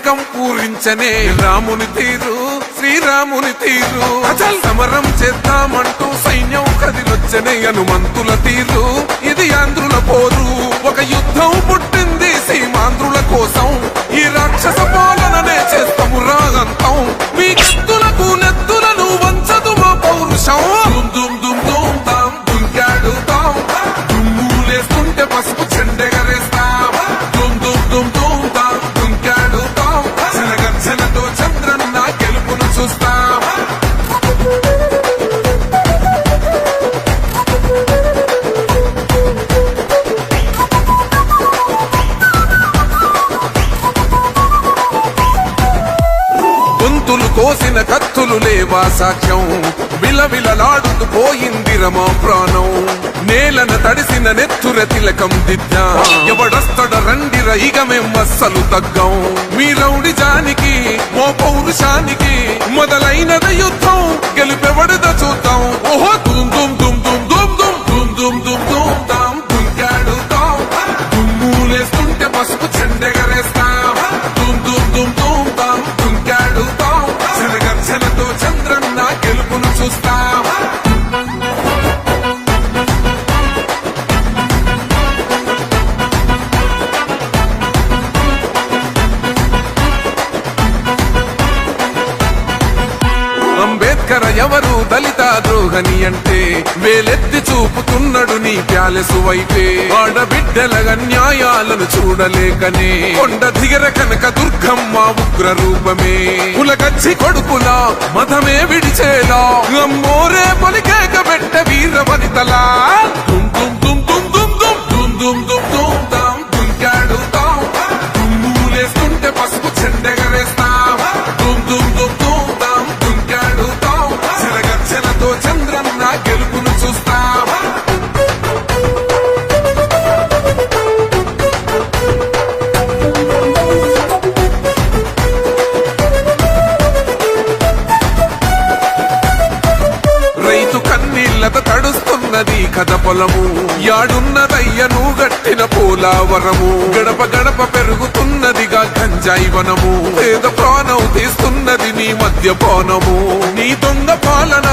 శంఖం పూరించనే రాముని తీరు శ్రీరాముని తీరు అచల్ సమరం చేద్దామంటూ సైన్యం కదిలొచ్చనే హనుమంతుల తీరు ఇది ఆంధ్రుల పోరు ఒక యుద్ధం పుట్టింది సీమాంధ్రుల కోసం ఈ రాక్షస పాలననే చేస్తాము రాగంతం మీ కత్తులకు నెత్తులను వంచదు మా పౌరుషం దుమ్ దుమ్ దుమ్ తాం దుంకాడుతాం దుమ్ములేస్తుంటే పసుపు చెండెగరేస్తాం దుమ్ దుమ్ దుమ్ దుమ్ తాం దుంకాడుతాం జనగర్జనతో చంద్రన్న గెలుపును చూస్తాం గొంతులు కోసిన కత్తులు లేవా సాక్ష్యం విలవిలలాడుతూ పోయింది రమా ప్రాణం నేలన తడిసిన నెత్తుర తిలకం దిద్దా ఎవడస్తడ రండిర ఇక మేం అస్సలు తగ్గం మీ రౌడి జానికి మో పౌరుషానికి మొదలైనద యుద్ధం గెలుపెవడద చూద్దాం ఓహో దుమ్ దుమ్ దుమ్ దుమ్ దుమ్ దుమ్ దుమ్ దుమ్ దుమ్ దుమ్ తాం దుంకాడుతాం దుమ్ములేస్తుంటే పసుపు చెండెగరేస్తాం దుమ్ దుమ్ దుమ్ దుమ్ తాం దుంకాడుతాం జనగర్జనతో చంద్రన్న గెలుపును చూస్తాం అంబేద్కర్ ఎవరు దళిత ద్రోహని అంటే వేలెత్తి చూపుతున్నాడు నీ ప్యాలెసు వైపే ఆడబిడ్డల న్యాయాలను చూడలేకనే కొండ దిగర కనక దుర్గమ్మ ఉగ్ర రూపమే కులగచ్చి కొడుకులా మతమే విడిచేలా అమ్మోరే పొలికేక పెట్ట వీర వనితలా దుమ్ దుమ్ దుమ్ దుమ్ దుమ్ దుమ్ దుమ్ దుమ్ దుమ్ తాం దుంకాడుతాం దుమ్ములేస్తుంటే పసుపు చెండెగరేస్తాం దుమ్ దుమ్ దుమ్ దుమ్ తాం దుంకాడుతాం జనగర్జనతో చంద్రన్న గెలుపును చూస్తాం రైతు కన్నీళ్లతో తడుస్తున్నది కథ పొలము యాడున్నదయ్యను గట్టిన పోలావరము గడప గడప పెరుగుతున్నదిగా గంజాయి వనము పేద ప్రాణం తీస్తున్నది నీ మద్యపానము నీ దొంగ పాలన